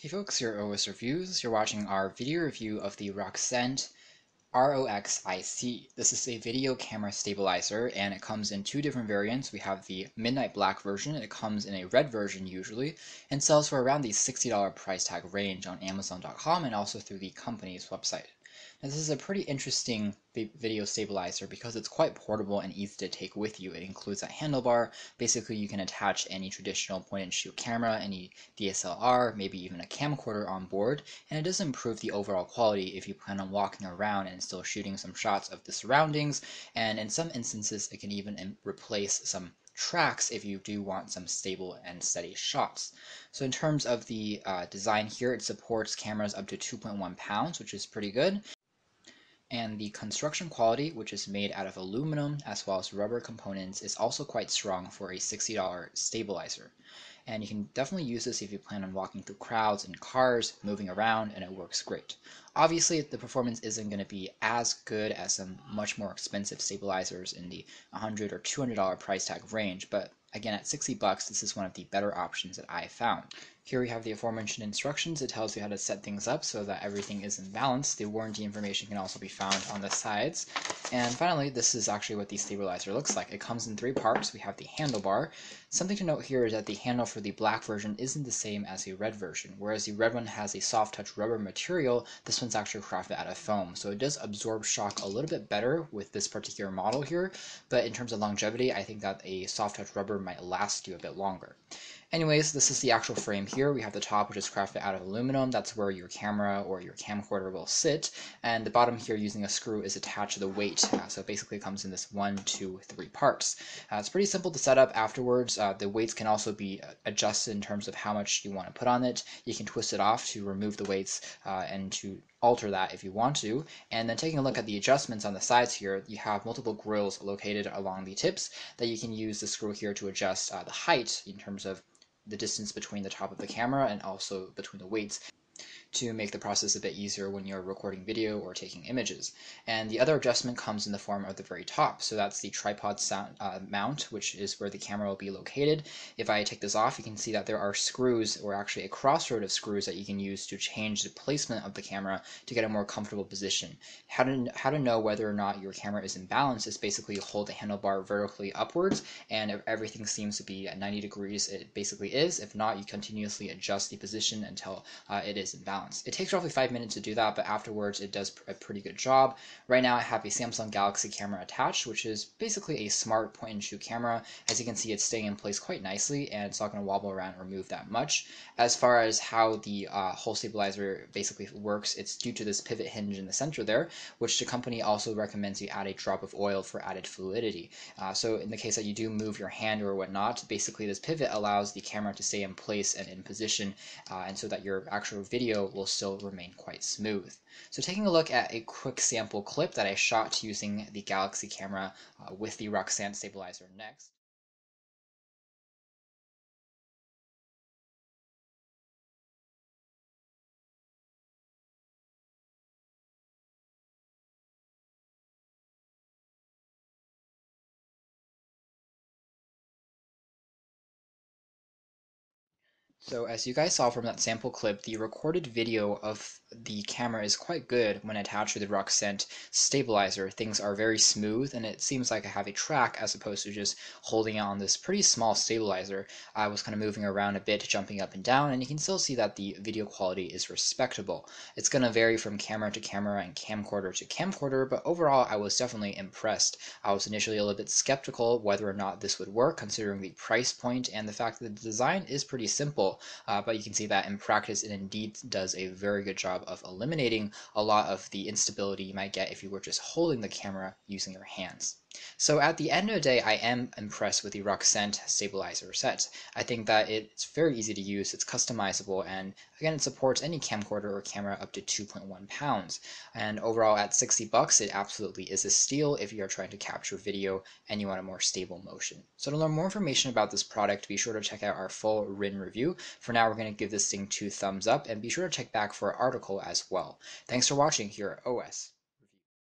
Hey folks, here at OS Reviews. You're watching our video review of the Roxant ROXIC. This is a video camera stabilizer and it comes in two different variants. We have the midnight black version, it comes in a red version usually, and sells for around the $60 price tag range on Amazon.com and also through the company's website. Now this is a pretty interesting video stabilizer because it's quite portable and easy to take with you. It includes a handlebar. Basically you can attach any traditional point and shoot camera, any DSLR, maybe even a camcorder on board, and it does improve the overall quality if you plan on walking around and still shooting some shots of the surroundings, and in some instances it can even replace some tracks if you do want some stable and steady shots. So in terms of the design here, it supports cameras up to 2.1 pounds, which is pretty good. And the construction quality, which is made out of aluminum as well as rubber components, is also quite strong for a $60 stabilizer. And you can definitely use this if you plan on walking through crowds and cars, moving around, and it works great. Obviously, the performance isn't going to be as good as some much more expensive stabilizers in the $100 or $200 price tag range, but again, at 60 bucks, this is one of the better options that I found. Here we have the aforementioned instructions. It tells you how to set things up so that everything is in balance. The warranty information can also be found on the sides. And finally, this is actually what the stabilizer looks like. It comes in three parts. We have the handlebar. Something to note here is that the handle for the black version isn't the same as the red version. Whereas the red one has a soft touch rubber material, this one's actually crafted out of foam. So it does absorb shock a little bit better with this particular model here. But in terms of longevity, I think that a soft touch rubber might last you a bit longer. Anyways, this is the actual frame here. We have the top, which is crafted out of aluminum. That's where your camera or your camcorder will sit. And the bottom here, using a screw, is attached to the weight. So it basically comes in this 1, 2, 3 parts. It's pretty simple to set up afterwards. The weights can also be adjusted in terms of how much you want to put on it. You can twist it off to remove the weights and to alter that if you want to. And then taking a look at the adjustments on the sides here, you have multiple grills located along the tips that you can use the screw here to adjust the height in terms of the distance between the top of the camera and also between the weights, to make the process a bit easier when you're recording video or taking images. And the other adjustment comes in the form of the very top. So that's the tripod mount, which is where the camera will be located. If I take this off, you can see that there are screws, or actually a crossroad of screws, that you can use to change the placement of the camera to get a more comfortable position. How to know whether or not your camera is in balance is basically hold the handlebar vertically upwards, and if everything seems to be at 90 degrees, it basically is. If not, you continuously adjust the position until it is in balance. It takes roughly 5 minutes to do that, but afterwards it does a pretty good job. Right now I have a Samsung Galaxy camera attached, which is basically a smart point and shoot camera. As you can see, it's staying in place quite nicely and it's not going to wobble around or move that much. As far as how the whole stabilizer basically works, it's due to this pivot hinge in the center there, which the company also recommends you add a drop of oil for added fluidity. So in the case that you do move your hand or whatnot, basically this pivot allows the camera to stay in place and in position, and so that your actual video will still remain quite smooth. So taking a look at a quick sample clip that I shot using the Galaxy camera with the Roxant stabilizer next. So as you guys saw from that sample clip, the recorded video of the camera is quite good when attached to the Roxant stabilizer. Things are very smooth and it seems like I have a track as opposed to just holding it on this pretty small stabilizer. I was kind of moving around a bit, jumping up and down, and you can still see that the video quality is respectable. It's going to vary from camera to camera and camcorder to camcorder, but overall I was definitely impressed. I was initially a little bit skeptical whether or not this would work, considering the price point and the fact that the design is pretty simple. But you can see that in practice it indeed does a very good job of eliminating a lot of the instability you might get if you were just holding the camera using your hands. So at the end of the day, I am impressed with the Roxant stabilizer set. I think that it's very easy to use, it's customizable, and again, it supports any camcorder or camera up to 2.1 pounds. And overall, at 60 bucks, it absolutely is a steal if you are trying to capture video and you want a more stable motion. So to learn more information about this product, be sure to check out our full written review. For now, we're going to give this thing 2 thumbs up, and be sure to check back for our article as well. Thanks for watching here at OS.